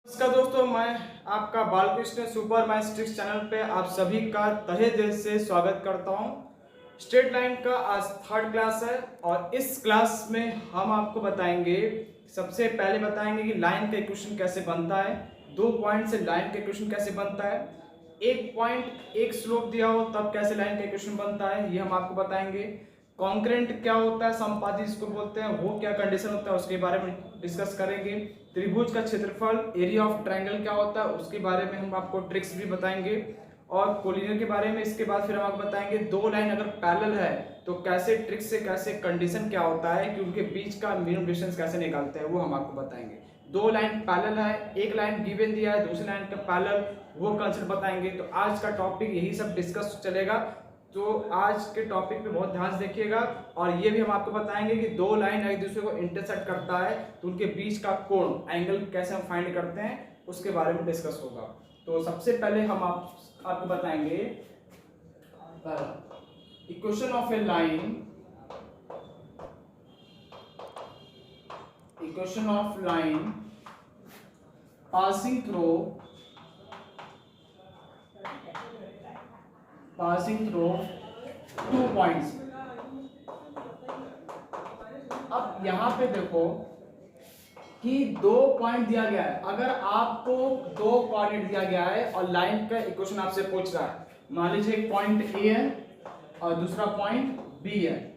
नमस्कार दोस्तों, मैं आपका बालकृष्ण सुपर मैथमेटिक्स चैनल पे आप सभी का तहे दिल से स्वागत करता हूं। स्ट्रेट लाइन का आज थर्ड क्लास है और इस क्लास में हम आपको बताएंगे, सबसे पहले बताएंगे कि लाइन का इक्वेशन कैसे बनता है, 2 पॉइंट से लाइन का इक्वेशन कैसे बनता है, एक पॉइंट एक स्लोप दिया हो तब कैसे लाइन का इक्वेशन बनता है ये हम आपको बताएंगे। कॉन्करेंट क्या होता है, संपाती जिसको बोलते हैं, वो क्या कंडीशन होता है उसके बारे में डिस्कस करेंगे। त्रिभुज का क्षेत्रफल, एरिया ऑफ ट्रायंगल क्या होता है उसके बारे में हम आपको ट्रिक्स भी बताएंगे और कोलिनियर के बारे में। इसके बाद फिर हम आपको बताएंगे दो लाइन अगर पैरेलल है तो कैसे ट्रिक्स से कैसे कंडीशन क्या होता है कि उनके बीच का मिनिमम डिस्टेंस कैसे निकालते हैं वो हम आपको बताएंगे। दो लाइन पैरेलल है, एक लाइन गिवन दिया है, दूसरी लाइन का पैरेलल, वो कंसेप्ट बताएंगे। तो आज का टॉपिक यही सब डिस्कस चलेगा, तो आज के टॉपिक पे बहुत ध्यान से देखिएगा। और ये भी हम आपको बताएंगे कि दो लाइन एक दूसरे को इंटरसेक्ट करता है तो उनके बीच का कोण एंगल कैसे हम फाइंड करते हैं उसके बारे में डिस्कस होगा। तो सबसे पहले हम आपको बताएंगे equation of a line, equation of line passing through two points. अब यहां पे देखो कि दो पॉइंट दिया गया है, अगर आपको दो कोऑर्डिनेट दिया गया है और लाइन का इक्वेशन आपसे पूछ रहा है, मान लीजिए एक पॉइंट ए है और दूसरा पॉइंट बी है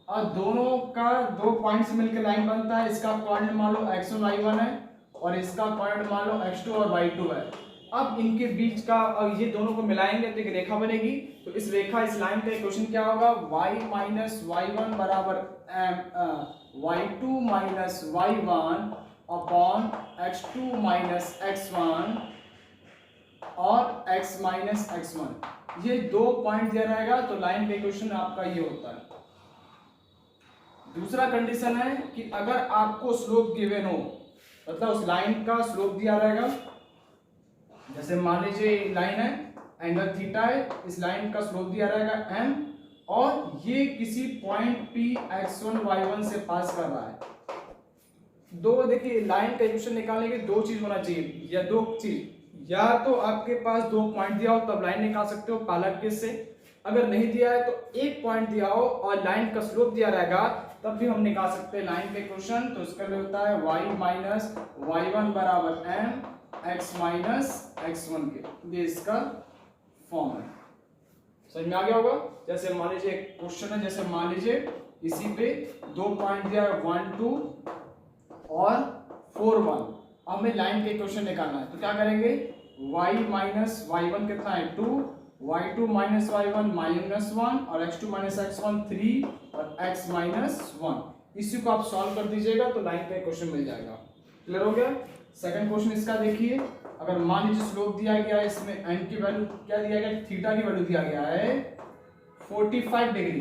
और दोनों का दो पॉइंट से मिलकर लाइन बनता है। इसका कोऑर्डिनेट मान लो x1 y1 है और इसका कोऑर्डिनेट मान लो x2 और y2 है। अब इनके बीच का ये दोनों को मिलाएंगे तो एक रेखा बनेगी। तो इस रेखा, इस लाइन का इक्वेशन क्या होगा, y माइनस y1 बराबर y2 minus y1 upon x2 minus x1 और x माइनस x1। ये दो पॉइंट दिया रहेगा तो लाइन का इक्वेशन आपका ये होता है। दूसरा कंडीशन है कि अगर आपको स्लोप गिवन हो, मतलब उस लाइन का स्लोप दिया रहेगा, जैसे मान लीजिए लाइन है, एंगल थीटा है, इस लाइन का स्लोप दिया रहेगा m और ये किसी पॉइंट p x1 y1 से पास कर रहा है। दो, देखिए लाइन का इक्वेशन निकालने के दो चीज होना चाहिए, या दो चीज, या तो आपके पास दो पॉइंट दिया हो तब लाइन निकाल सकते हो पहला केस से, अगर नहीं दिया है तो एक पॉइंट दिया हो और लाइन का स्लोप दिया रहेगा तब भी हम निकाल सकते हैं लाइन का इक्वेशन। तो इसका लिए होता है y माइनस y1 बराबर m x माइनस x1 के, ये इसका फॉर्म है। समझ में आ गया होगा। जैसे मान लीजिए एक क्वेश्चन है, जैसे मान लीजिए इसी पे दो पॉइंट दिया है 1 2 और 4 1। अब हमें लाइन का इक्वेशन निकालना है तो क्या करेंगे, y माइनस y1 कितना है 2, y2 माइनस y1 माइनस 1 और x2 माइनस x1 3 और x माइनस 1। इसी को आप सॉल्व कर दीजिएगा तो लाइन का इक्वेशन मिल जाएगा। क्लियर हो गया। सेकंड क्वेश्चन इसका देखिए, अगर मान लीजिए स्लोप दिया गया है, इसमें n की वैल्यू क्या दिया गया, थीटा की वैल्यू दिया गया है 45 degree,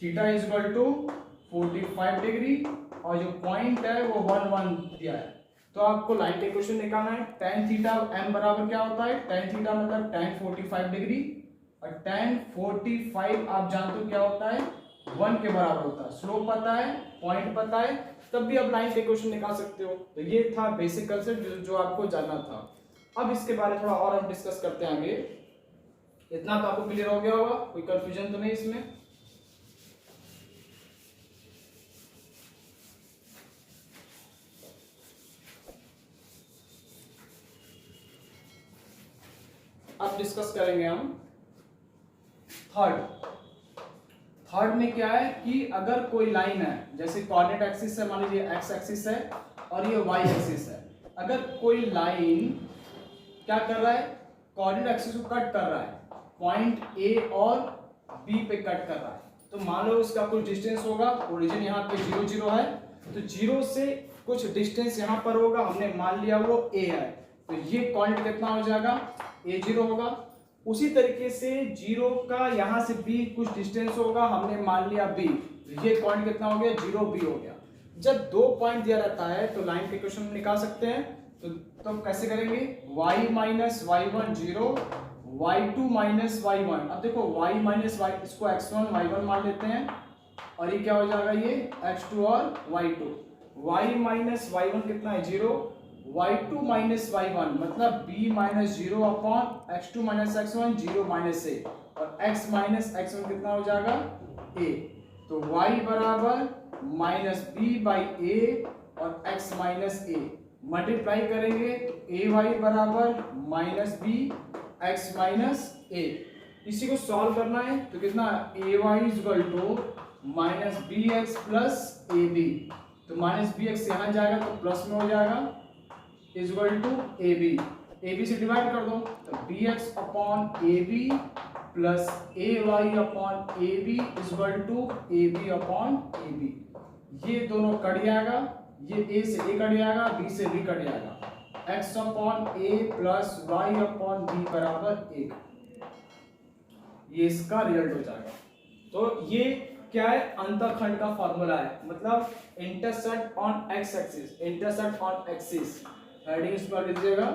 theta is equal to 45 degree और जो पॉइंट है वो 1 1 दिया है। तो आपको लाइन का इक्वेशन निकालना है। tan थीटा m बराबर क्या होता है, tan थीटा मतलब tan 45 डिग्री और tan 45 आप जानते हो क्या होता है, 1 के बराबर होता है। स्लोप पता है, पॉइंट पता है, तब भी आप लाइन का इक्वेशन निकाल सकते हो। तो ये था बेसिक कंसेप्ट जो आपको जानना था। अब इसके बारे में थोड़ा और हम डिस्कस करते हैं आगे। इतना तो आपको क्लियर हो गया होगा, कोई कंफ्यूजन तो नहीं इसमें। अब डिस्कस करेंगे हम थर्ड में क्या है कि अगर कोई लाइन है, जैसे कोऑर्डिनेट एक्सिस है, मान लीजिए एक्स एक्सिस है और ये वाई एक्सिस है। अगर कोई लाइन क्या कर रहा है, कोऑर्डिनेट एक्सिस को कट कर रहा है, पॉइंट ए और बी पे कट कर रहा है, तो मान लो इसका कुछ डिस्टेंस होगा, ओरिजिन यहाँ पे 0 0 है तो 0 से कुछ डिस्टेंस यहाँ पर होगा, हमने मान लिया वो ए है, तो ये पॉइंट कितना हो जाएगा, a0 होगा। उसी तरीके से 0 का यहाँ से b कुछ डिस्टेंस होगा, हमने मान लिया b, तो ये पॉइंट कितना हो गया, 0b हो गया। जब दो पॉइंट दिया रहता है तो लाइन के इक्वेशन निकाल सकते हैं। तो कैसे करेंगे, y minus y1 0, y2 minus y1। अब देखो y माइनस y, इसको x1 y1 मान लेते हैं और ये क्या हो जाएगा, ये x2 और y2। y माइनस y1 कितना है 0, y2 माइनस y1 मतलब b minus 0 upon x2 minus x1 0 minus a और x माइनस x1 कितना हो जाएगा a। तो y बराबर माइनस बी बाई ए और x माइनस ए मल्टीप्लाई करेंगे तो ए वाई बराबर minus b x minus a. इसी को सॉल्व करना है तो कितना a y equal to minus b x plus a b. तो माइनस बी एक्स यहाँ जाएगा तो प्लस में हो जाएगा इजल टू ए बी से डिवाइड कर दो तो b x upon a b plus a y upon a b equal to a b upon a b. ये दोनों कट जाएगा, ये ए से ए कट जाएगा, बी से बी कट जाएगा। एक्स अपॉन ए प्लस वाई अपॉन बी बराबर 1, ये इसका रिजल्ट हो जाएगा। तो ये क्या है, अंतःखंड का फॉर्मूला है, मतलब intersect on x axis. Intersect on axis heading इस पर लीजिएगा,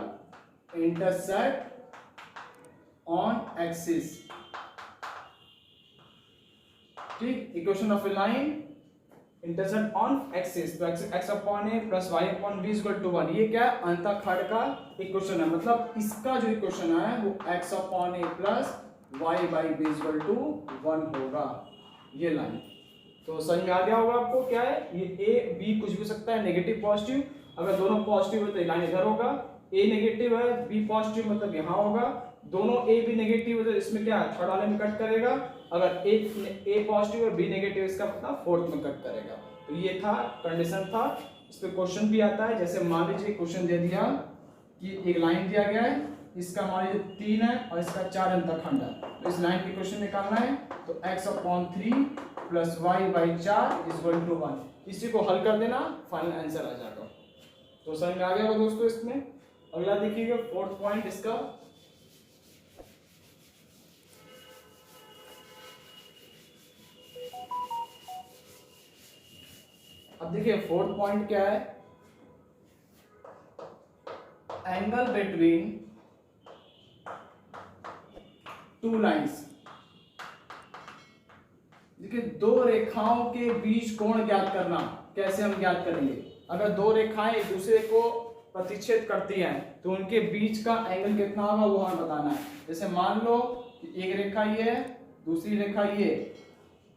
इंटरसेक्ट ऑन एक्सिस। ठीक, equation of a line intersect on axis, तो x upon A plus y upon b equal to 1। ये क्या है, अंतःखंड का इक्वेशन है, मतलब इसका जो इक्वेशन है वो X upon A plus Y by B equal to 1 होगा, ये लाइन। तो समझ में आ गया होगा आपको क्या है, ये ए बी कुछ भी हो सकता है, नेगेटिव पॉजिटिव। अगर दोनों पॉजिटिव है तो लाइन इधर होगा, ए नेगेटिव है बी पॉजिटिव मतलब यहाँ होगा। दोनों ए बी नेगेटिव है तो इसमें क्या है, थर्ड वाले में कट करेगा। अगर ए पॉजिटिव है बी नेगेटिव, इसका मतलब फोर्थ में कट करेगा। तो ये था कंडीशन था। इस पे क्वेश्चन भी आता है, जैसे मान लीजिए क्वेश्चन दे दिया कि एक लाइन दिया गया है, इसका मान लीजिए 3 है और इसका 4 अंतःखंड है, तो इस लाइन की क्वेश्चन निकालना है। तो x upon 3 plus Y by 4 equal to 1। इसी को हल कर देना, फाइनल आंसर आ जाएगा। तो समझ में आ गया होगा दोस्तों। इसमें अगला देखिएगा, फोर्थ पॉइंट इसका, अब देखिए फोर्थ पॉइंट क्या है, एंगल बिटवीन टू लाइंस। देखिए दो रेखाओं के बीच कोण ज्ञात करना, कैसे हम ज्ञात करेंगे। अगर दो रेखाएं एक दूसरे को प्रतिच्छेद करती हैं तो उनके बीच का एंगल कितना होगा वो हमें बताना है। जैसे मान लो कि एक रेखा ये है, दूसरी रेखा ये,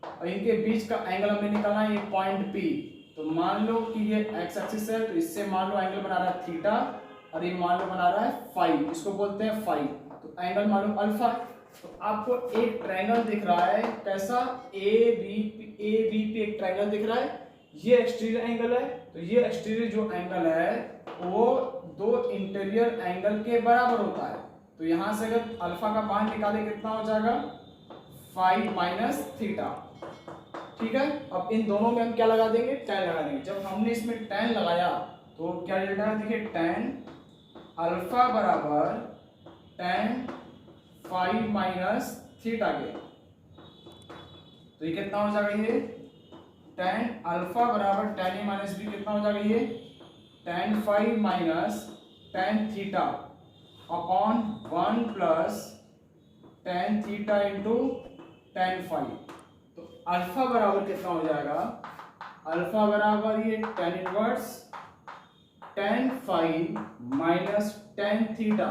और इनके बीच का एंगल हमें निकालना है, ये पॉइंट P। तो मान लो कि ये एक्स एक्सिस है, तो इससे मान लो एंगल बना रहा है थीटा और ये मान लो बना रहा है फाई, इसको बोलते हैं फाई। तो एंगल मान लो अल्फा। तो आपको एक ट्रायंगल दिख रहा है, कैसा, ए बी पे एक ट्रायंगल दिख रहा है, ये एक्सटीरियर एंगल है। तो ये एक्सटीरियर जो एंगल है वो दो इंटीरियर एंगल के बराबर होता है। तो यहां से अगर अल्फा का मान निकाले कितना हो जाएगा, फाई माइनस थीटा। ठीक है, अब इन दोनों में हम क्या लगा देंगे, tan लगा देंगे। जब हमने इसमें tan लगाया तो क्या रिजल्ट आया, देखिए tan अल्फा बराबर tan फाई माइनस थीटा के। तो ये कितना हो जाएगा, ये tan अल्फा बराबर tan a माइनस बी कितना हो जाएगा, ये tan phi minus tan theta upon 1 plus tan theta into tan phi. तो अल्फा बराबर कितना हो जाएगा, अल्फा बराबर ये tan inverse tan phi minus tan theta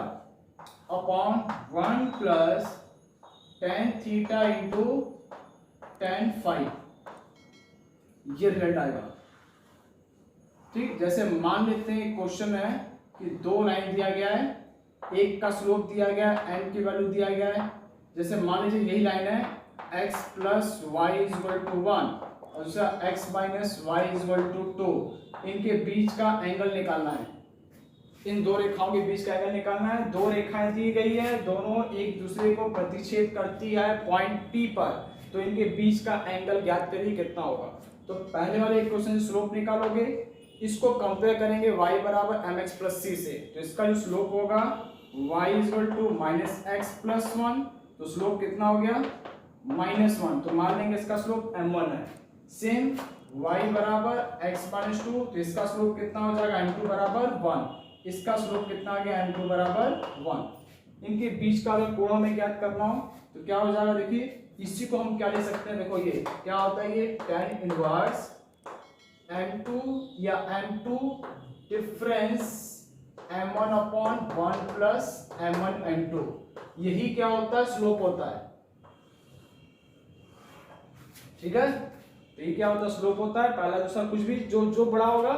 upon 1 plus tan theta into tan phi, ये रिजल्ट आएगा। ठीक, जैसे मान लेते हैं क्वेश्चन है कि दो लाइन दिया गया है, एक का स्लोप दिया गया है, n की वैल्यू दिया गया है। जैसे मान लीजिए यही लाइन है, x plus Y equal to 1 और दूसरा x minus Y equal to 2। इनके बीच का एंगल निकालना है, इन दो रेखाओं के बीच का एंगल निकालना है। दो रेखाएं दी गई है, दोनों एक दूसरे को प्रतिच्छेद करती है पॉइंट P पर। तो इनके बीच का एंगल ज्ञात करिए कितना होगा। तो पहले वाले इक्वेशन से स्लोप निकालोगे, इसको कंपेयर करेंगे y बराबर mx प्लस c से। तो इसका जो स्लोप होगा y equal to minus X plus 1, तो स्लोप कितना हो गया, -1। तो मान लेंगे इसका स्लोप m1 है। सेम y बराबर x माइनस 2, तो इसका स्लोप कितना हो जाएगा, m2 बराबर 1। इसका स्लोप कितना आ गया, m2 बराबर 1। इनके बीच का अगर कोण हमें ज्ञात करना हो तो क्या हो जाएगा, देखिए इसी को हम क्या ले सकते हैं, देखो ये क्या होता है, ये tan इनवर्स m2 या m2 difference m1 upon 1 plus m1 m2। यही क्या होता है, स्लोप होता है। ठीक है, तो ये क्या होता है, स्लोप होता है। पहला दूसरा कुछ भी जो जो बड़ा होगा,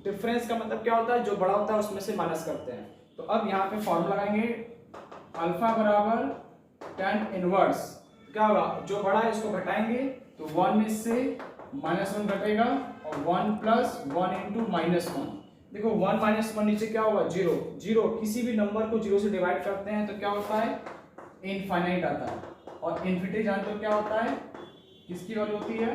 डिफरेंस का मतलब क्या होता है, जो बड़ा होता है उसमें से माइनस करते हैं। तो अब यहाँ पे फॉर्मूला लगाएंगे, अल्फा बराबर tan इनवर्स, क्या होगा, जो बड़ा है इसको घटाएंगे तो 1 में से -1 घटेगा और 1 प्लस 1 इंटू -1। देखो 1 -1 नीचे क्या होगा, 0। 0 किसी भी नंबर को 0 से डिवाइड करते हैं तो क्या होता है, इनफाइनाइट आता है। और इन्फिनिटी जानते हो क्या होता है, किसकी वैल्यू होती है,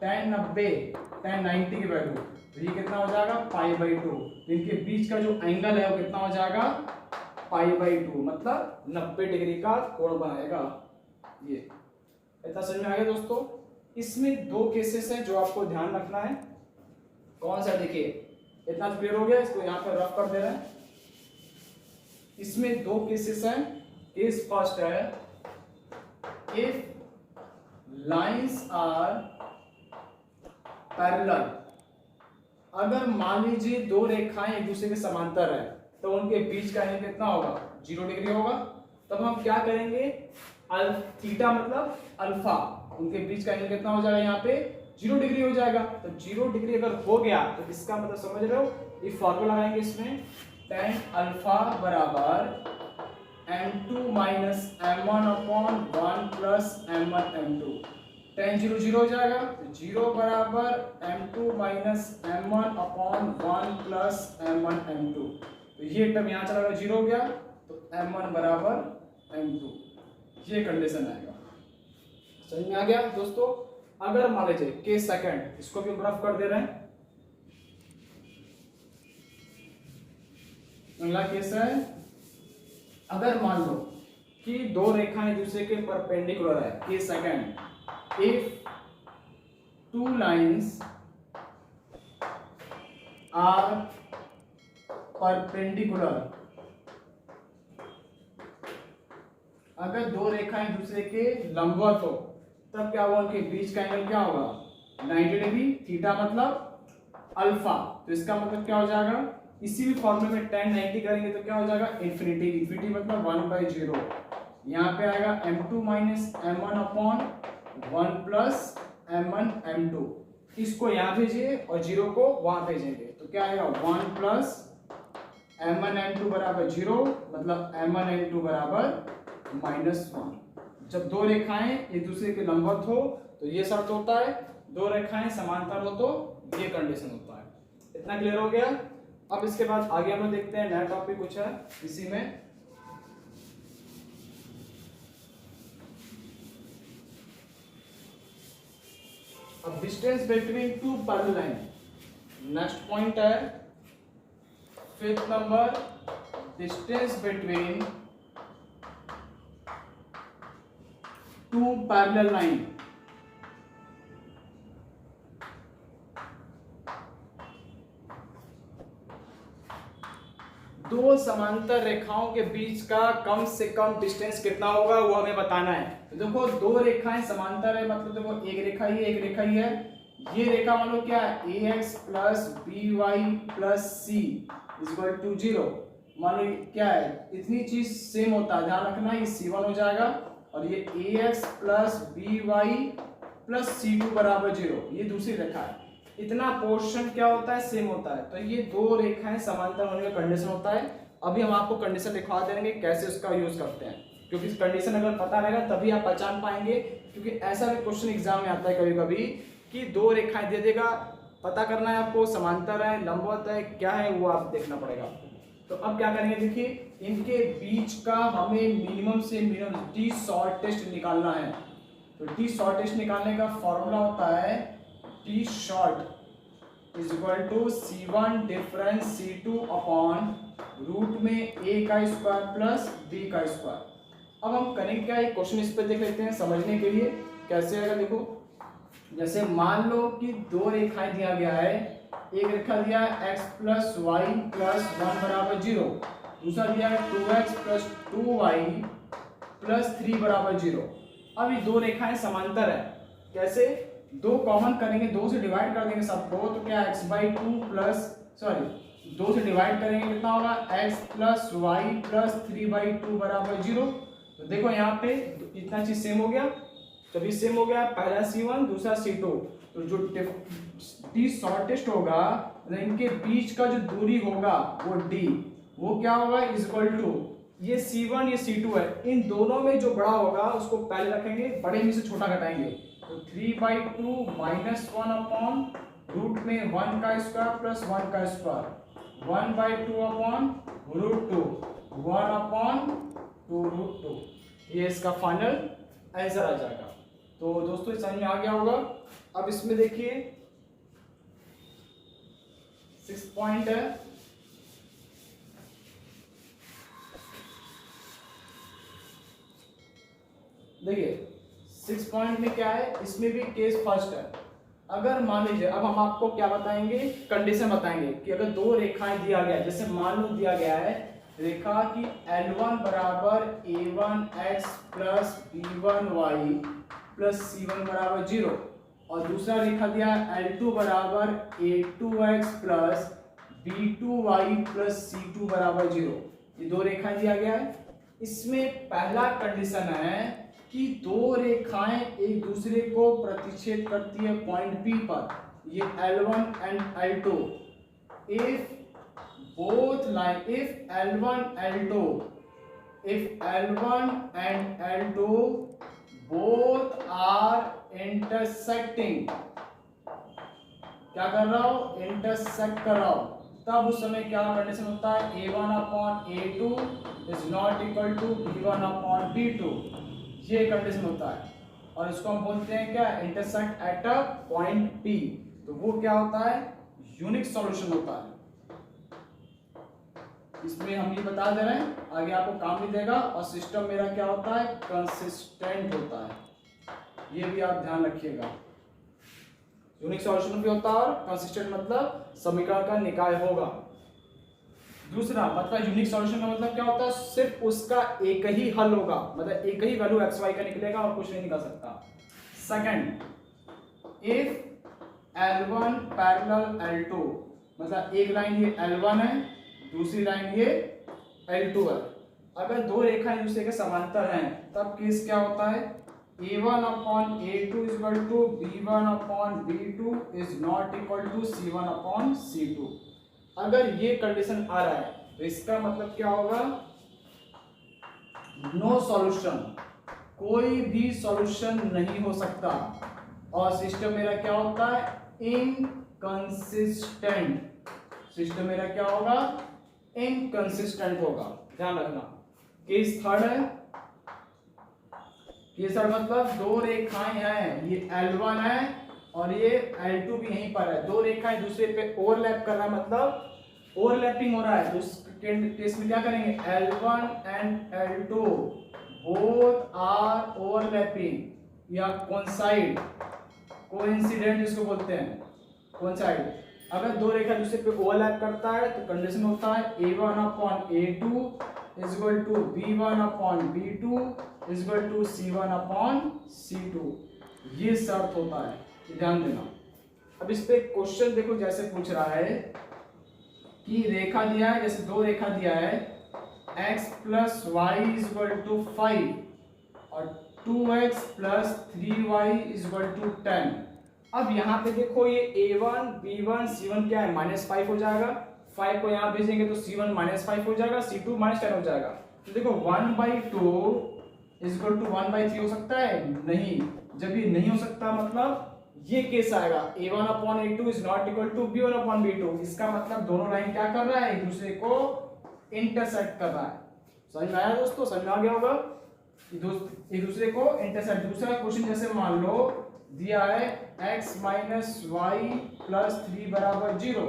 tan 90 tan 90 की वैल्यू। तो ये कितना हो जाएगा, π/2। तो इनके बीच का जो एंगल है वो कितना हो जाएगा, π/2, मतलब 90 डिग्री का कोण बनाएगा। ये इतना समझ में आ गया दोस्तों। इसमें दो केसेस हैं जो आपको ध्यान रखना है। कौन सा, देखिए इतना क्लियर हो गया, इसको यहाँ पर रफ कर दे रहे हैं। इसमें दो केसेस हैं। केस फर्स्ट है, इफ लाइंस आर पैरेलल, अगर मान लीजिए दो रेखाएं एक दूसरे के समांतर है तो उनके बीच का एंगल कितना होगा, 0 डिग्री होगा। तब हम क्या करेंगे, थीटा मतलब अल्फा, उनके बीच का एंगल कितना हो जाएगा, यहाँ पे 0 डिग्री हो जाएगा। तो 0 डिग्री अगर हो गया तो इसका मतलब समझ रहे हो, ये फॉर्मूला लगाएंगे इसमें, tan अल्फा बराबर m2 minus m1 upon 1 plus m1 m2। tan 0 0 हो जाएगा, तो 0 बराबर m2 minus m1 upon 1 plus m1 m2। तो ये टर्म यहाँ चला गया, 0 हो गया, तो m1 बराबर m2। ये कंडीशन आएगा। समझ में आ गया दोस्तों। अगर मान लीजिए केस सेकंड, इसको भी हम रफ कर दे रहे हैं। अगला केस है, अगर मान लो कि दो रेखाएं दूसरे के परपेंडिकुलर है। Case second, if two lines are perpendicular, अगर दो रेखाएं दूसरे के लंबवत हो तब क्या होगा, उनके बीच का एंगल क्या होगा, 90 डिग्री। थीटा मतलब अल्फा, तो इसका मतलब क्या हो जाएगा, इसी भी फॉर्मूले में tan 90 करेंगे तो क्या हो जाएगा, इन्फिनिटी। इन्फिनिटी मतलब 1/0। यहाँ पे आएगा m2 minus m1 upon 1 plus m1 m2। इसको यहाँ भेजिए और 0 को वहां भेजेंगे तो क्या आएगा, 1 प्लस m1 m2 बराबर 0, मतलब m1 m2 बराबर -1। जब दो रेखाएं एक दूसरे के लंबवत हो तो ये शर्त होता है, दो रेखाएं समांतर हो तो ये कंडीशन होता है। इतना क्लियर हो गया। अब इसके बाद आगे हम लोग देखते हैं, नया टॉपिक कुछ है इसी में। अब distance between two parallel line, next point है 5th number, distance between two parallel line. दो समांतर रेखाओं के बीच का कम से कम डिस्टेंस कितना होगा वो हमें बताना है। तो देखो दो रेखाएं समांतर है, मतलब देखो एक रेखा ही एक रेखा ही है। ये रेखा मान लो क्या है, ax plus B Y plus C equal to 0। मान लो क्या है, इतनी चीज सेम होता है, ध्यान रखना, ये c1 हो जाएगा और ये ax plus B Y plus c2 बराबर 0, ये दूसरी रेखा है। इतना पोर्शन क्या होता है, सेम होता है। तो ये दो रेखाएं समांतर होने का कंडीशन होता है। अभी हम आपको कंडीशन लिखवा देंगे कैसे उसका यूज करते हैं, क्योंकि इस कंडीशन अगर पता रहेगा तभी आप पहचान पाएंगे। क्योंकि ऐसा भी क्वेश्चन एग्जाम में आता है कभी कभी कि दो रेखाएं दे देगा, पता करना है आपको समांतर है लंबवत है क्या है वो आप देखना पड़ेगा। तो अब क्या करेंगे, देखिए इनके बीच का हमें मिनिमम से मिनिमम टी शॉर्टेस्ट निकालना है। तो टी शॉर्टेस्ट निकालने का फॉर्मूला होता है T short is equal to c1 difference c2 upon root में a का स्क्वायर प्लस b का स्क्वायर। अब हम करेंगे क्या, एक क्वेश्चन इस पे देख लेते हैं समझने के लिए कैसे आएगा। देखो जैसे मान लो कि दो रेखाएं दिया गया है, एक रेखा दिया है x प्लस वाई प्लस 1 बराबर 0, दूसरा दिया है 2x प्लस 2y प्लस 3 बराबर 0। अब ये दो रेखाएं समांतर है, कैसे, दो कॉमन करेंगे, दो से डिवाइड कर देंगे सबको, तो क्या x/2 प्लस 2 से डिवाइड करेंगे कितना होगा, x प्लस वाई प्लस 3/2 बराबर 0। तो देखो यहाँ पे इतना चीज सेम हो गया, जब ये सेम हो गया, पहला C1 दूसरा C2, तो जो डी शॉर्टेस्ट होगा इनके बीच का जो दूरी होगा वो d, वो क्या होगा इज इक्वल टू ये C1 ये C2 है, इन दोनों में जो बड़ा होगा उसको पहले रखेंगे, बड़े में से छोटा घटाएंगे, तो 3/2 माइनस 1 अपॉन रूट में 1 का स्क्वायर प्लस 1 का square, 1/2 upon root 2, 1 upon 2 root 2, ये इसका फाइनल आंसर आ जाएगा। तो दोस्तों समझ में आ गया होगा। अब इसमें देखिए 6 पॉइंट है, देखिए 6 पॉइंट में क्या है, इसमें भी केस फर्स्ट है। अगर मान लीजिए, अब हम आपको क्या बताएंगे, कंडीशन बताएंगे कि अगर दो रेखाएं दिया गया है, जैसे मान लो दिया गया है रेखा की L1 बराबर a1x plus b1y plus c1 बराबर 0, और दूसरा रेखा दिया है L2 बराबर a2x plus b2y plus c2 बराबर 0, ये दो रेखाएं दिया गया है। इसमें पहला कंडीशन है कि दो रेखाएं एक दूसरे को प्रतिच्छेद करती है पॉइंट P पर, ये L1 and L2, if both line if L1 and L2 both are intersecting, क्या कर रहा हो, इंटरसेक्ट कर रहा हो, तब उस समय क्या कंडीशन होता है, a1 upon a2 is not equal to b1 upon b2, ये कंडीशन होता है, और इसको हम बोलते हैं क्या, intersect at a point P। तो वो क्या होता है, यूनिक सॉल्यूशन होता है। इसमें हम ये बता दे रहे हैं, आगे आपको काम भी देगा, और सिस्टम मेरा क्या होता है, कंसिस्टेंट होता है, ये भी आप ध्यान रखिएगा। यूनिक सॉल्यूशन भी होता है और कंसिस्टेंट मतलब समीकरण का निकाय होगा। दूसरा मतलब यूनिक सॉल्यूशन का मतलब क्या होता है, सिर्फ उसका एक ही हल होगा, मतलब एक ही वैल्यू एक्स वाई का निकलेगा और कुछ नहीं निकल सकता। Second, if L1 parallel L2, मतलब एक लाइन ये L1 है, दूसरी लाइन ये L2 है, अगर दो रेखाएं दूसरे के समांतर हैं तब केस क्या होता है, a1 upon a2 is equal to b1 upon b2 is not equal to c1 upon c2। अगर ये कंडीशन आ रहा है तो इसका मतलब क्या होगा, नो सॉल्यूशन, कोई भी सॉल्यूशन नहीं हो सकता, और सिस्टम मेरा क्या होता है, इनकंसिस्टेंट, सिस्टम मेरा क्या होगा, इनकंसिस्टेंट होगा, ध्यान रखना। केस थर्ड है, केस थर्ड मतलब दो रेखाएं हैं, ये L1 है और ये L2 भी यहीं पर है, दो रेखाएं दूसरे पे ओवरलैप कर रहा है, मतलब ओवरलैपिंग हो रहा है, तो उस केस में क्या करेंगे, L1 and L2 both are overlapping या कोइंसाइड, कोइंसिडेंट जिसको बोलते हैं, कोइंसाइड। अगर दो रेखा दूसरे पे ओवरलैप करता है तो कंडीशन होता है a1 upon a2 is equal to b1 upon b2 is equal to c1 upon c2, ये शर्त होता है, ध्यान देना। अब इस पे क्वेश्चन देखो, जैसे पूछ रहा है कि रेखा दिया है, जैसे दो रेखा दिया है x plus y is equal to 5 और 2x plus 3y is equal to 10। अब यहाँ पे देखो ये a1 b1 c1 क्या है, -5 हो जाएगा, 5 को यहाँ भेजेंगे तो c1 -5 हो जाएगा, c2 -10 हो जाएगा। तो देखो 1/2 इज इक्वल टू 1/3 हो सकता है, नहीं, जब ये नहीं हो सकता मतलब ये केस आएगा, a1 upon a2 is not equal to b1 upon b2, इसका मतलब दोनों लाइन क्या कर रहा है, एक दूसरे को इंटरसेक्ट कर रहा है। समझ में आया दोस्तों, समझ में आ गया होगा, एक दूसरे को इंटरसेक्ट। दूसरा क्वेश्चन जैसे मान लो दिया है x माइनस वाई प्लस 3 बराबर 0,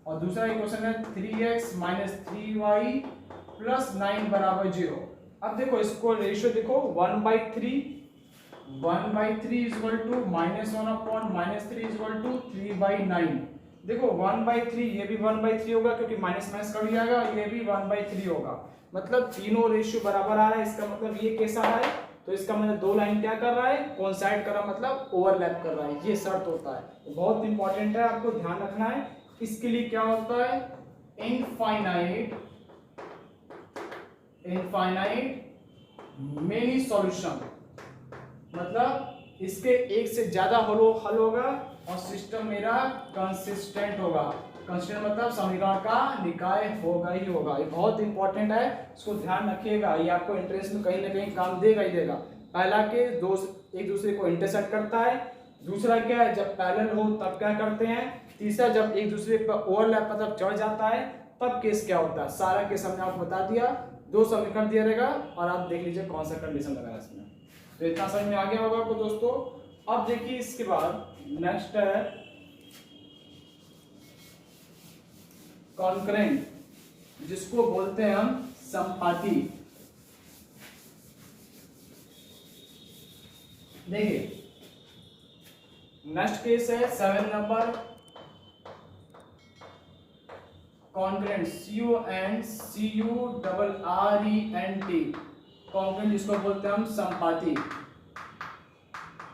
और दूसरा इक्वेशन है 3x माइनस 3y प्लस 9 बराबर 0। अब देखो इसको रेशियो देखो 1/3 is equal to -1 upon -3 is equal to 3/9। देखो 1/3, ये भी 1/3 होगा क्योंकि माइनस माइनस कट जाएगा, ये भी 1/3 होगा, मतलब तीनों रेशियो बराबर आ रहा है, इसका मतलब ये कैसा है, तो इसका मतलब दो लाइन क्या कर रहा है, कोइंसाइड कर रहा है, मतलब ओवरलैप कर रहा है, ये शर्त होता है। तो बहुत इंपॉर्टेंट है, आपको ध्यान रखना है। इसके लिए क्या होता है, इनफाइनाइट मेनी सॉल्यूशन, मतलब इसके एक से ज्यादा हल होगा और सिस्टम मेरा कंसिस्टेंट होगा। कंसिस्टेंट मतलब समीकरण का निकाय होगा ही होगा। ये बहुत इंपॉर्टेंट है, इसको ध्यान रखिएगा, ये आपको इंटरेस्ट में कहीं ना कहीं काम देगा ही देगा। पहला के दो एक दूसरे को इंटरसेक्ट करता है, दूसरा क्या है जब पैरेलल हो तब क्या करते हैं, तीसरा जब एक दूसरे पर ओवरलैप मतलब चढ़ जाता है तब केस क्या होता है। सारा केस हमने आपको बता दिया, 2 समीकरण दिया रहेगा और आप देख लीजिए कौन सा कंडीशन लगाया इसमें। तो इतना समझ में आ गया होगा आपको दोस्तों। अब देखिए इसके बाद नेक्स्ट है कॉन्करेंट, जिसको बोलते हैं हम संपाती। देखिए नेक्स्ट केस है 7 नंबर, कॉन्करेंट, CURRENT, कॉन्करेंट जिसको बोलते हैं हम संपाती।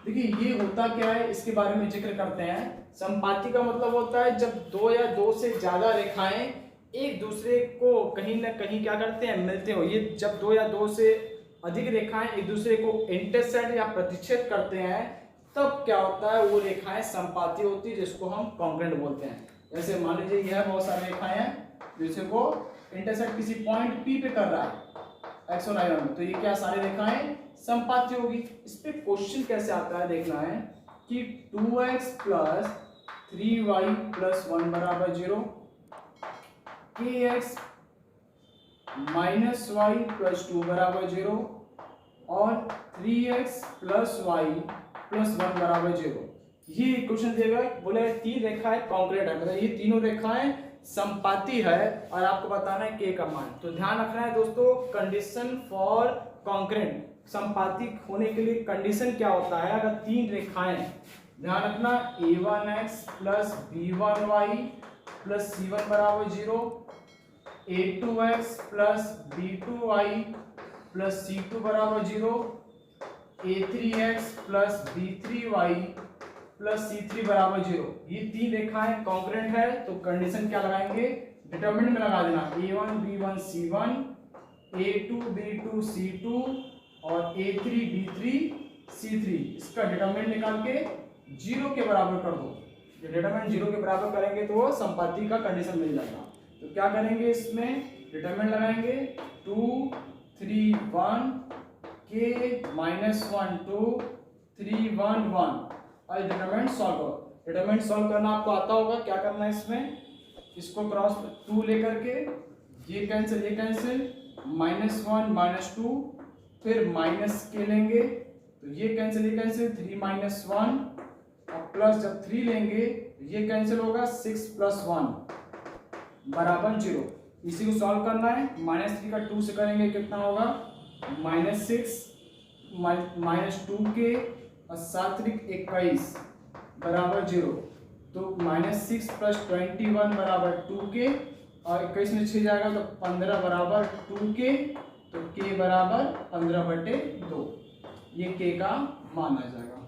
देखिए ये होता क्या है इसके बारे में जिक्र करते हैं। संपाती का मतलब होता है जब 2 या 2 से ज्यादा रेखाएं एक दूसरे को कहीं ना कहीं क्या करते हैं, मिलते हो। ये जब 2 या 2 से अधिक रेखाएं एक दूसरे को इंटरसेक्ट या प्रतिच्छेद करते हैं तब क्या होता है, वो रेखाएं संपाती होती है, जिसको हम कॉन्करेंट बोलते हैं। जैसे मान लीजिए यह बहुत सारी रेखाएं हैं जिसको को इंटरसेक्ट किसी पॉइंट P पे कर रहा है x और y में, तो ये क्या सारी रेखाएं संपाती होगी। इस पे क्वेश्चन कैसे आता है देखना है कि 2x + 3y + 1 = 0, kx - y + 2 = 0 और 3x + y + 1 = 0। ये क्वेश्चन देगा, बोले 3 रेखाएं कॉन्करेंट है, मतलब ये तीनों रेखाएं संपाती है और आपको बताना है k का मान। तो ध्यान रखना है दोस्तों, कंडीशन फॉर कॉन्करेंट, संपाती होने के लिए कंडीशन क्या होता है। अगर 3 रेखाएं, ध्यान रखना, a1x + b1y + c1 = 0, a2x + b2y + c2 = 0, a3x + b3y + c3 = 0। ये 3 रेखाएं कॉन्करेंट है तो कंडीशन क्या लगाएंगे, डिटरमिनेंट में लगा देना, a1 b1 c1, a2 b2 c2 और a3 b3 c3। इसका डिटरमिनेंट निकाल के 0 के बराबर कर दो। जब डिटरमिनेंट 0 के बराबर करेंगे तो वो संपाती का कंडीशन मिल जाएगा। तो क्या करेंगे, इसमें डिटरमिनेंट लगाएंगे 2 3 1 k - 1 2 3 1 1 और डिटरमिनेंट सॉल्व करो। डिटरमिनेंट सॉल्व करना आपको आता होगा, क्या करना है इसमें, इसको क्रॉस 2 लेकर के ये कैंसिल -1 -2, फिर माइनस के लेंगे तो ये कैंसिल 3 - 1 और प्लस जब 3 लेंगे तो ये कैंसिल होगा 6 + 1 = 0। इसी को सॉल्व करना है, -3 का 2 से करेंगे कितना होगा, -6 -2k और 7 × 21 = 0। तो -6 + 21 = 2k और 21 में 6 जाएगा तो 15 = 2k, तो k = 15/2, ये k का मान आ जाएगा।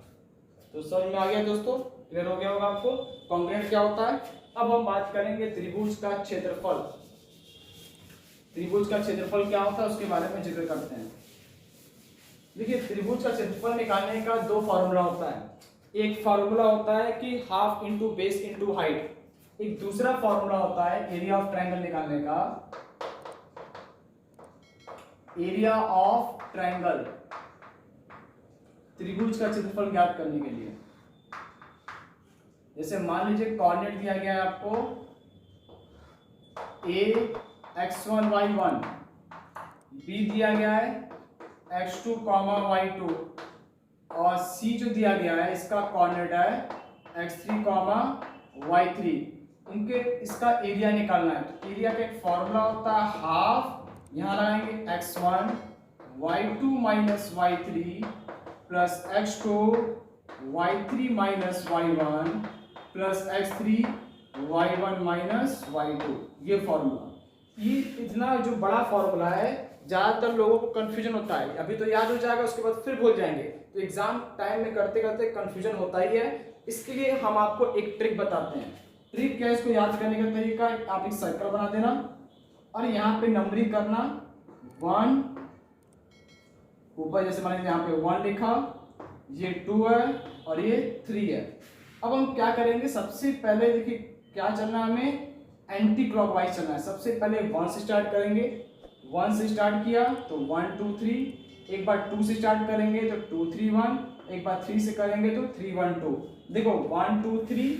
तो समझ में आ गया दोस्तों, क्लियर हो गया होगा आपको कॉन्करेंट क्या होता है। अब हम बात करेंगे त्रिभुज का क्षेत्रफल। त्रिभुज का क्षेत्रफल क्या होता है उसके बारे में जिक्र करते हैं। देखिए त्रिभुज का क्षेत्रफल निकालने का 2 फॉर्मूला होता है। एक फॉर्मूला होता है कि half into base into height, एक दूसरा फॉर्मूला होता है एरिया ऑफ ट्रायंगल निकालने का, एरिया ऑफ ट्रायंगल, त्रिभुज का क्षेत्रफल ज्ञात करने के लिए। जैसे मान लीजिए कोऑर्डिनेट दिया गया है आपको a x1 y1, b दिया गया है x2, y2 और c जो दिया गया है इसका कोऑर्डिनेट है x3, y3। इनके इसका एरिया निकालना है। तो एरिया का एक फॉर्मूला होता है हाफ, यहाँ लगाएंगे x1 y2 - y3 plus x2 y3 - y1 plus x3 y1 - y2। ये फॉर्मूला, ये इतना जो बड़ा फॉर्मूला है ज्यादातर लोगों को कंफ्यूजन होता है। अभी तो याद हो जाएगा, उसके बाद फिर भूल जाएंगे, तो एग्जाम टाइम में करते करते कंफ्यूजन होता ही है। इसके लिए हम आपको एक ट्रिक बताते हैं। ट्रिक क्या है इसको याद करने का तरीका, आप एक सर्कल बना देना और यहाँ पे नंबरिंग करना 1, ऊपर जैसे मान लीजिए यहाँ पे 1 लिखा, ये 2 है और ये 3 है। अब हम क्या करेंगे, सबसे पहले देखिए क्या चलना है, हमें एंटी क्लॉकवाइज चलना है। सबसे पहले 1 से स्टार्ट करेंगे, 1 से स्टार्ट किया तो 1 2 3, एक बार 2 से स्टार्ट करेंगे तो 2 3 1, एक बार 3 से करेंगे तो 3 1 2। देखो 1 2 3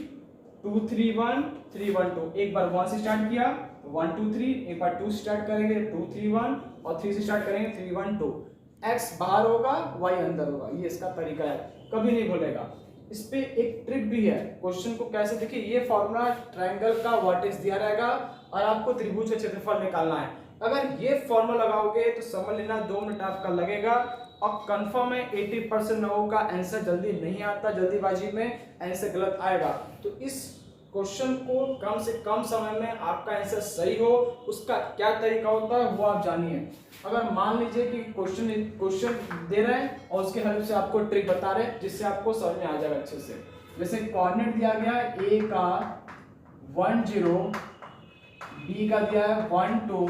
2 3 1 3 1 2, एक बार 1 से स्टार्ट किया तो 1 2 3, एक बार 2 से स्टार्ट करेंगे 2 3 1 और 3 से स्टार्ट करेंगे 3 1 2। x बाहर होगा y अंदर होगा, ये इसका तरीका है, कभी नहीं भूलेगा। इस पे एक ट्रिक भी है, क्वेश्चन को कैसे देखिए, ये फॉर्मूला ट्रायंगल का वर्टेक्स दिया रहेगा और आपको त्रिभुज का क्षेत्रफल निकालना है। अगर ये फॉर्मूला लगाओगे तो समझ लेना 2 मिनट आपका लगेगा और कंफर्म है 80% लोगों का आंसर जल्दी नहीं आता, जल्दीबाजी में आंसर गलत आएगा। तो इस क्वेश्चन को कम से कम समय में आपका आंसर सही हो, उसका क्या तरीका होता है वो आप जानिए। अगर मान लीजिए कि क्वेश्चन दे रहे हैं और उसके हेल्प से आपको ट्रिक बता रहे हैं जिससे आपको समझ में आ जाएगा अच्छे से। जैसे कोऑर्डिनेट दिया गया है a का 1 0, b का दिया है 1 2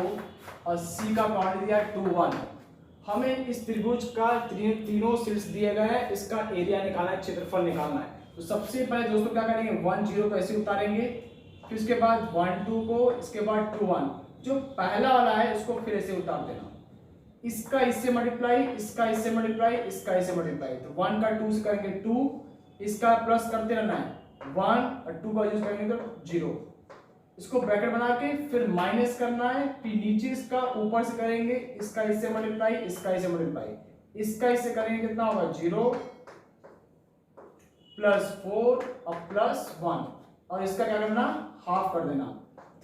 और c का कोऑर्डिनेट दिया है 2 1। हमें इस त्रिभुज का तीनों शीर्ष दिए गए हैं, इसका एरिया निकालना है, क्षेत्रफल निकालना है। तो सबसे पहले दोस्तों क्या करेंगे, 1 0 को ऐसे उतारेंगे, फिर उसके बाद 1 2 को, इसके बाद 2 1। जो पहला वाला है उसको फिर ऐसे उतार देना, इसका इससे मल्टीप्लाई, इसका इससे मल्टीप्लाई, इसका इससे मल्टीप्लाई। तो 1 का 2 से करेंगे 2, इसका प्लस करते रहना है 1 और 2 का यूज करेंगे तो 0। इसको ब्रैकेट बना के फिर माइनस करना है, फिर नीचे इसका ऊपर से करेंगे, इसका इससे मल्टीप्लाई, इसका इससे मल्टीप्लाई, इसका इससे करेंगे कितना होगा 0 प्लस 4 और प्लस 1 और इसका क्या करना हाफ कर देना,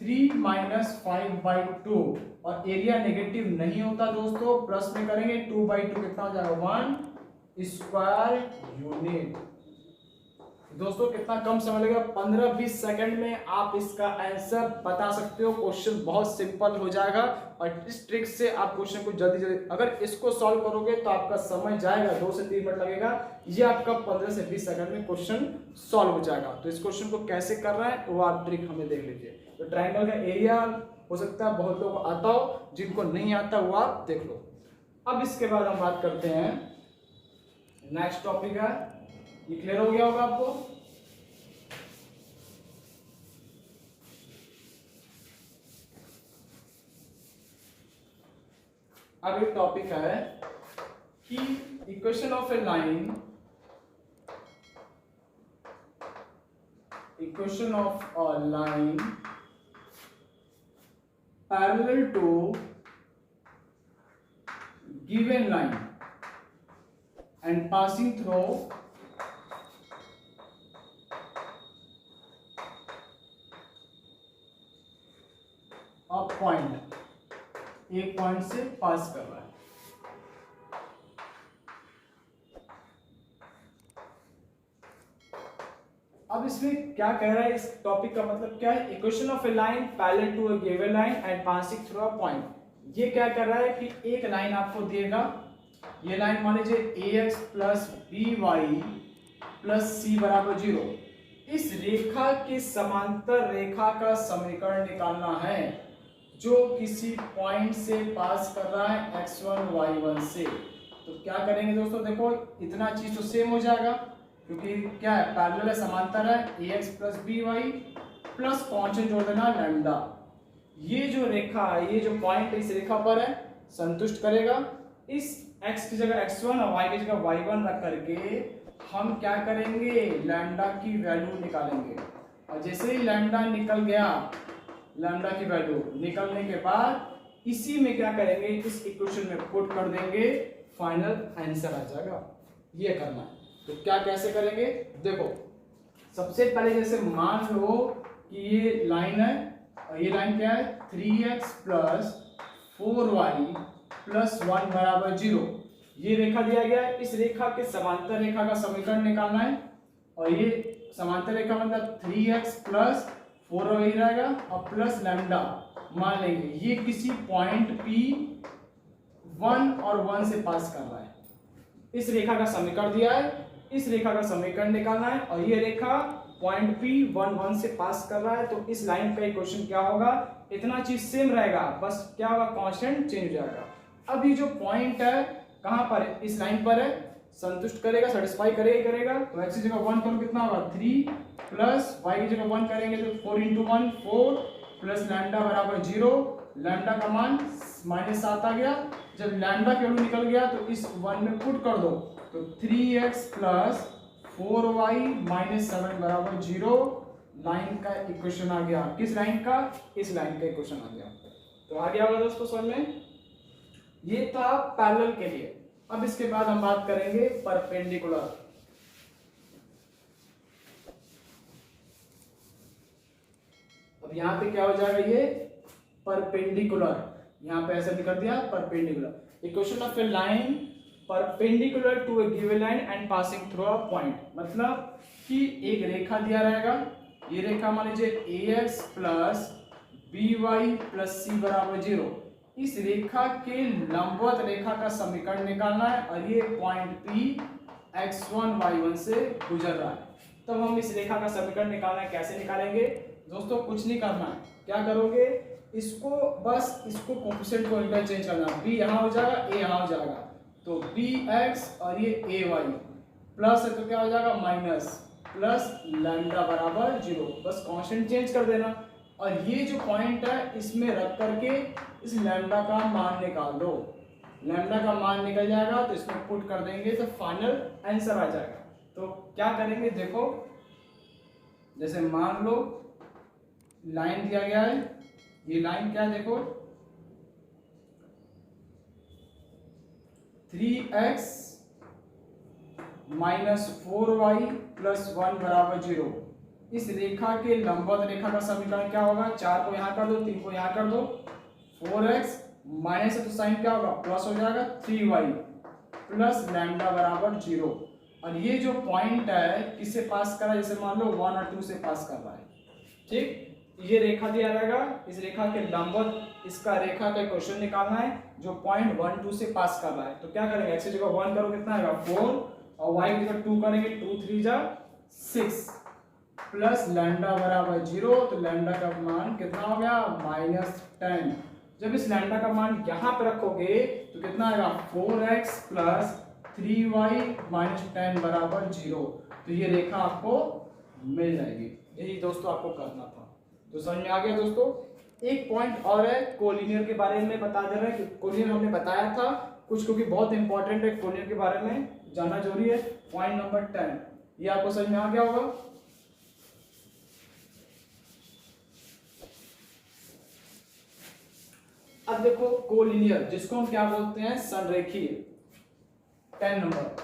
3 माइनस 5/2 और एरिया नेगेटिव नहीं होता दोस्तों, प्लस में करेंगे 2/2 कितना हो जाएगा 1 स्क्वायर यूनिट। दोस्तों कितना कम समय लगेगा, 15-20 सेकंड में आप इसका आंसर बता सकते हो। क्वेश्चन बहुत सिंपल हो जाएगा और इस ट्रिक से आप क्वेश्चन को जल्दी जल्दी, अगर इसको सॉल्व करोगे तो आपका समय जाएगा 2 से 3 मिनट लगेगा, ये आपका 15 से 20 सेकंड में क्वेश्चन सॉल्व हो जाएगा। तो इस क्वेश्चन को कैसे करना है वो आप ट्रिक हमें देख लीजिए। तो ट्रायंगल का एरिया हो सकता है बहुत लोगों को आता हो, जिनको नहीं आता वो आप देख लो। अब इसके बाद हम बात करते हैं नेक्स्ट टॉपिक है, ये क्लियर हो गया होगा आपको। अब एक टॉपिक है कि equation of a line, equation of a line parallel to given line and passing through a point, एक पॉइंट से पास कर रहा है। अब इसमें क्या कह रहा है, इस टॉपिक का मतलब क्या है, equation of a line parallel to a given line and passing through a point. ये क्या कर रहा है कि एक लाइन आपको देगा, ये लाइन मान लीजिए ax plus by plus c बराबर 0। इस रेखा के समांतर रेखा का समीकरण निकालना है जो किसी पॉइंट से पास कर रहा है x1 y1 से। तो क्या करेंगे दोस्तों, देखो इतना चीज तो सेम हो जाएगा क्योंकि क्या है पैरेलल है, समांतर है, ax plus by plus constant जोड़ देना लैम्डा। ये जो रेखा है, ये जो पॉइंट इस रेखा पर है संतुष्ट करेगा। इस x की जगह x1 और y की जगह y1 रख करके हम क्या करेंगे, लैम्डा की वैल्यू निकालेंगे। और जैसे ही लैम्डा निकल गया, लैम्डा की वैल्यू निकलने के बाद इसी में क्या करेंगे, इस इक्वेशन में पुट कर देंगे, फाइनल आंसर आ जाएगा। ये करना है। तो क्या कैसे करेंगे, देखो सबसे पहले जैसे मान लो कि ये लाइन है और ये लाइन क्या है 3x प्लस 4y प्लस 1 बराबर 0। ये रेखा दिया गया है, इस रेखा के समांतर रेखा का समीकरण निकालना है। और ये समांतर रेखा मतलब 3x प्लस 4 वही रहेगा और प्लस लैम्डा मान लेंगे ये किसी पॉइंट P 1 और 1 से पास कर रहा है। इस रेखा का समीकरण दिया है इस रेखा का समीकरण निकालना है और ये रेखा पॉइंट P 1 से पास कर रहा है, तो इस लाइन का इक्वेशन क्या होगा, इतना चीज सेम रहेगा, बस क्या होगा, कांस्टेंट चेंज हो जाएगा। अब ये जो पॉइंट है कहां पर है, इस लाइन पर है, संतुष्ट करेगा, सेटिस्फाई करेगा ही करेगा। तो x की जगह 1 करो कितना होगा 3 प्लस y की जगह 1 करेंगे तो 4 × 1 4 प्लस लैम्डा बराबर 0, लैम्डा का मान -7 आ गया। जब लैम्डा की वैल्यू निकल गया तो इस 1 में पुट कर दो, तो 3x प्लस 4y -7 बराबर 0 लाइन का इक्वेशन आ गया। किस लाइन का, इस लाइन का इक्वेशन आ गया। तो आ गया होगा दोस्तों समझ में। ये था पैरेलल के लिए। अब इसके बाद हम बात करेंगे परपेंडिकुलर। अब यहां पे क्या हो जाएगा, ये परपेंडिकुलर, यहां पे ऐसे लिख दिया perpendicular. Equation of a line perpendicular to a given line and passing through a point, मतलब कि एक रेखा दिया रहेगा, ये रेखा मान लीजिए ax plus by plus c बराबर 0। इस रेखा के लंबवत रेखा का समीकरण निकालना है और ये पॉइंट P x1 y1 से गुजर रहा है। तब हम इस रेखा का समीकरण निकालना है, कैसे निकालेंगे दोस्तों, कुछ नहीं करना है, क्या करोगे, इसको बस इसको कोफिशिएंट को इंटरचेंज करना, b यहाँ हो जाएगा, a यहाँ हो जाएगा, तो bx और ये ay प्लस है तो क्या हो जाएगा माइनस, प्लस लैम्डा बराबर 0, बस कांस्टेंट चेंज कर देना। और ये जो पॉइंट है इसमें रख करके इस लैम्डा का मान निकाल दो, लैम्डा का मान निकल जाएगा तो इसमें पुट कर देंगे तो फाइनल आंसर आ जाएगा। तो क्या करेंगे, देखो जैसे मान लो लाइन दिया गया है, ये लाइन क्या है देखो 3x माइनस 4y प्लस 1 बराबर 0। इस रेखा के लंबवत रेखा का समीकरण क्या होगा, 4 को यहाँ कर दो, 3 को यहाँ कर दो, 4x माइनस है तो साइन क्या होगा प्लस हो जाएगा, 3y प्लस लैम्डा बराबर 0। और ये जो पॉइंट है किससे पास कर रहा है, जैसे मान लो 1 और 2 से पास कर रहा है, ठीक। ये रेखा दिया रहेगा, इस रेखा के लंबवत इसका रेखा का क्वेश्चन निकालना है जो पॉइंट 1 2 से पास कर रहा है। तो क्या करेंगे, x की जगह 1 करो कितना आएगा 4 और y की जगह 2 करेंगे 2 3 जा 6 प्लस लैम्डा बराबर 0, तो लैम्डा का मान कितना हो गया -10। जब इस लैम्डा का मान यहाँ पे रखोगे तो कितना आएगा 4x प्लस 3y -10 बराबर 0। तो ये रेखा आपको मिल जाएगी। यही दोस्तों आपको करना था। तो समझ में आ गया दोस्तों। एक पॉइंट और है, कोलिनियर के बारे में बता दे रहे हैं कि कोलिनियर हमने बताया था कुछ, क्योंकि बहुत इंपॉर्टेंट है, कोलिनियर के बारे में जानना जरूरी है। पॉइंट नंबर 10 ये आपको समझ में आ गया होगा। अब देखो कोलिनियर जिसको हम क्या बोलते हैं, संरेखीय। 10 नंबर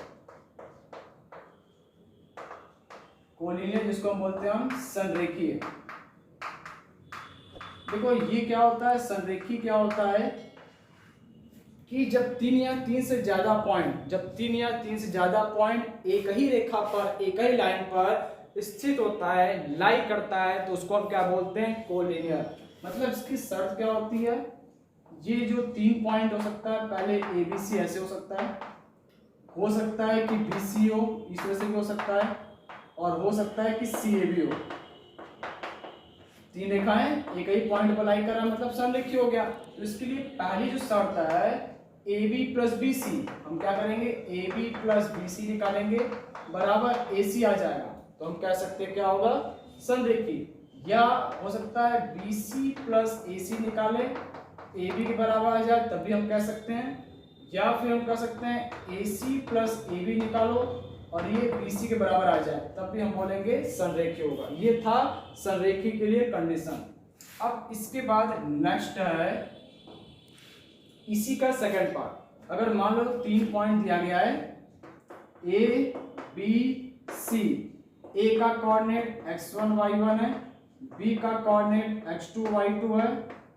कोलिनियर जिसको हम बोलते हैं हम संरेखीय। देखो ये क्या होता है, संरेखी क्या होता है कि जब 3 या 3 से ज्यादा पॉइंट, जब 3 या 3 से ज्यादा पॉइंट एक ही रेखा पर, एक ही लाइन पर स्थित होता है, लाई करता है, तो उसको हम क्या बोलते हैं कोलिनियर। मतलब इसकी शर्त क्या होती है, ये जो 3 पॉइंट हो सकता है, पहले ABC ऐसे हो सकता है कि BC हो, इस तरह से भी हो सकता है, और हो सकता है कि CAB हो। 3 रेखाएं एक ही पॉइंट पर लाई कर रहा है, मतलब संरेखीय हो गया। तो इसके लिए पहली जो शर्त है AB प्लस BC, हम क्या करेंगे AB प्लस BC निकालेंगे बराबर AC आ जाएगा, तो हम कह सकते हैं क्या होगा संरेखीय। या हो सकता है BC प्लस AC निकाले AB के बराबर आ जाए, तब भी हम कह सकते हैं। या फिर हम कह सकते हैं AC प्लस AB निकालो और ये BC के बराबर आ जाए, तब भी हम बोलेंगे संरेखीय होगा। ये था संरेखीय के लिए कंडीशन। अब इसके बाद नेक्स्ट है इसी का सेकंड पार्ट। अगर मान लो 3 पॉइंट दिया गया है A B C, A का कोऑर्डिनेट x1 y1 है, B का कोऑर्डिनेट x2 y2 है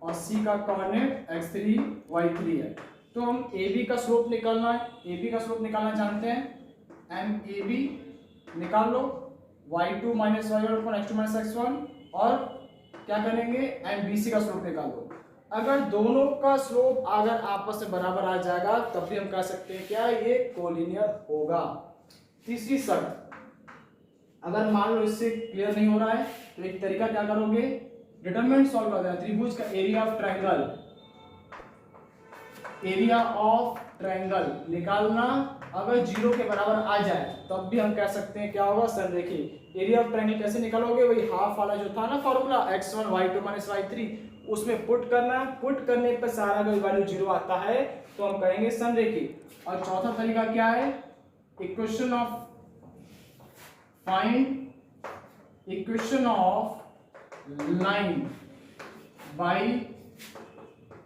और C का कोऑर्डिनेट x3 y3 है। तो हम AB का स्लोप निकालना है, AB का स्लोप निकालना जानते हैं, MAB निकाल लो, y2 minus y1 upon x2 minus x1, और क्या करेंगे MBC का स्लोप निकाल लो। अगर दोनों का स्लोप अगर आपस में बराबर आ जाएगा तब भी हम कह सकते हैं क्या ये कोलिनियर होगा। तीसरी शर्त, अगर मान लो इससे क्लियर नहीं हो रहा है तो एक तरीका क्या करोगे, डिटरमिनेंट सॉल्व कर देना। त्रिभुज का area of triangle, area of triangle निकालना, अगर 0 के बराबर आ जाए तब भी हम कह सकते हैं क्या होगा सर। देखिए एरिया ऑफ ट्रायंगल कैसे निकालोगे, वही हाफ वाला जो था ना फॉर्मूला x1 y2 - y3, उसमें पुट करना, पुट करने पर सारा अगर वैल्यू 0 आता है तो हम कहेंगे संरेखित। और चौथा तरीका क्या है, equation of find equation of line by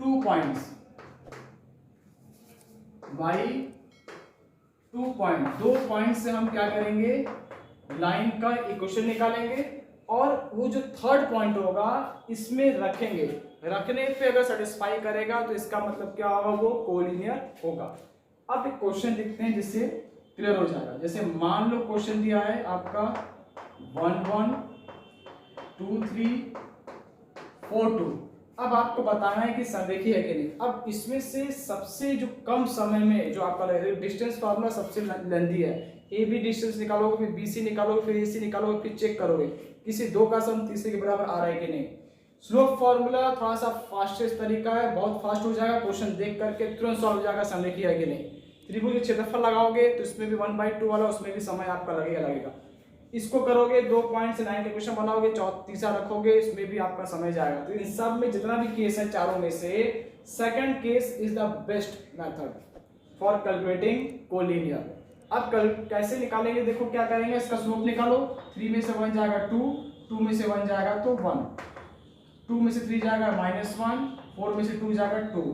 2 points, by 2 point, 2 point से हम क्या करेंगे, लाइन का इक्वेशन निकालेंगे और वो जो थर्ड पॉइंट होगा इसमें रखेंगे, रखने पे अगर सेटिस्फाई करेगा तो इसका मतलब क्या होगा, वो कोलिनियर होगा। अब एक क्वेश्चन लिखते हैं जिससे क्लियर हो जाएगा। जैसे मान लो क्वेश्चन दिया है आपका 1 1 2 3 4 2, अब आपको बताना है कि संरेखी है कि नहीं। अब इसमें से सबसे जो कम समय में जो आपका डिस्टेंस फार्मूला सबसे लेंथी है, ए बी डिस्टेंस निकालोगे, फिर बी सी निकालोगे, फिर ए सी निकालोगे, फिर चेक करोगे किसी दो का सम तीसरे के बराबर आ रहा है कि नहीं। स्लोप फार्मूला थोड़ा सा फास्टेस्ट तरीका है, बहुत फास्ट हो जाएगा, क्वेश्चन देख करके तुरंत सॉल्व हो जाएगा संरेखी है कि नहीं। त्रिभुज क्षेत्रफल लगाओगे तो इसमें भी 1/2 वाला, उसमें भी समय आपका लगेगा। इसको करोगे 2 पॉइंट से 9 इक्वेशन बनाओगे, तीसरा रखोगे, इसमें भी आपका समय जाएगा। तो इन सब में जितना भी केस है चारों में से second case is the best method for calculating collinear. अब कैसे निकालेंगे, देखो क्या करेंगे, इसका स्लोप निकालो। 3 में से 1 जाएगा 2, 2 में से 1 जाएगा तो 1, 2 में से 3 जाएगा -1, 4 में से 2 जाएगा 2।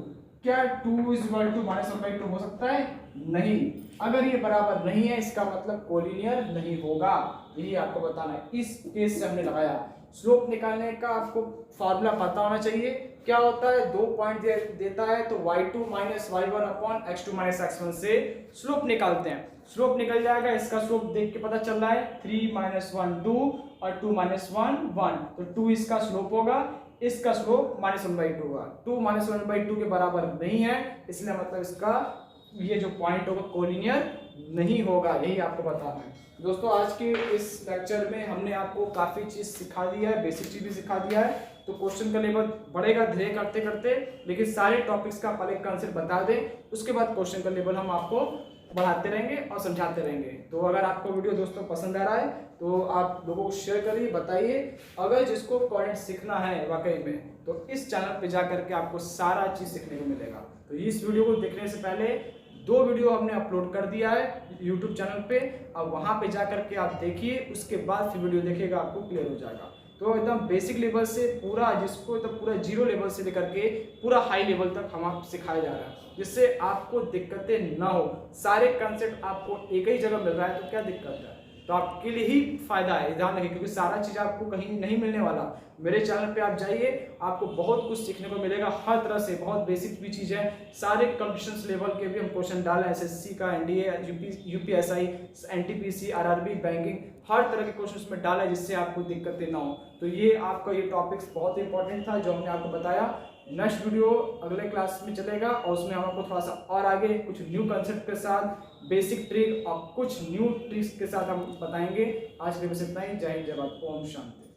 क्या 2 = -1/2 हो सकता है? नहीं। अगर ये बराबर नहीं है इसका मतलब कोलिनियर नहीं होगा, यही आपको बताना है। इस केस से हमने लगाया। स्लोप निकालने का आपको फार्मूला पता होना चाहिए। क्या होता है, 2 पॉइंट देता है तो y2 - y1 x2 - x1 से स्लोप निकालते हैं। स्लोप निकल जाएगा, इसका स्लोप देख के पता चल रहा है 3 - 1 2 और 2 - 1 1, तो 2 इसका स्लोप होगा, इसका स्लोप -1/2 होगा। 2 - 1/2 के बराबर नहीं है, इसलिए मतलब इसका ये जो पॉइंट होगा कोलिनियर नहीं होगा, यही आपको बताना है। दोस्तों आज के इस लेक्चर में हमने आपको काफ़ी चीज़ सिखा दिया है, बेसिक चीज़ भी सिखा दिया है। तो क्वेश्चन का लेवल बढ़ेगा धीरे करते करते, लेकिन सारे टॉपिक्स का पहले कंसेप्ट बता दें, उसके बाद क्वेश्चन का लेवल हम आपको बढ़ाते रहेंगे और समझाते रहेंगे। तो अगर आपको वीडियो दोस्तों पसंद आ रहा है तो आप लोगों को शेयर करिए, बताइए। अगर जिसको पॉइंट सीखना है वाकई में तो इस चैनल पे जा करके आपको सारा चीज़ सीखने को मिलेगा। तो इस वीडियो को देखने से पहले 2 वीडियो हमने अपलोड कर दिया है यूट्यूब चैनल पे, अब वहाँ पे जा करके आप देखिए, उसके बाद फिर वीडियो देखिएगा, आपको क्लियर हो जाएगा। तो एकदम बेसिक लेवल से पूरा, जिसको एकदम पूरा 0 लेवल से लेकर के पूरा हाई लेवल तक हम आपको सिखाया जा रहा है, जिससे आपको दिक्कतें ना हो। सारे कंसेप्ट आपको एक ही जगह मिल रहा है तो क्या दिक्कत है, तो आपके लिए ही फायदा है, ध्यान रखिए, क्योंकि सारा चीज़ आपको कहीं नहीं मिलने वाला। मेरे चैनल पे आप जाइए, आपको बहुत कुछ सीखने को मिलेगा, हर तरह से, बहुत बेसिक भी चीज़ है। सारे कंपटीशन लेवल के भी हम क्वेश्चन डाले, एसएससी का, NDA, UPSI, NTPC, RRB, banking, हर तरह के क्वेश्चन में डाला है, जिससे आपको दिक्कतें ना हो। तो ये आपका ये टॉपिक्स बहुत इंपॉर्टेंट था जो हमने आपको बताया। नेक्स्ट वीडियो अगले क्लास में चलेगा और उसमें हम आपको थोड़ा सा और आगे कुछ न्यू कंसेप्ट के साथ, बेसिक ट्रिक और कुछ न्यू ट्रिक्स के साथ हम बताएंगे। आज के लिए बस इतना ही। जय हिंद, जय भारत, ओम शांति।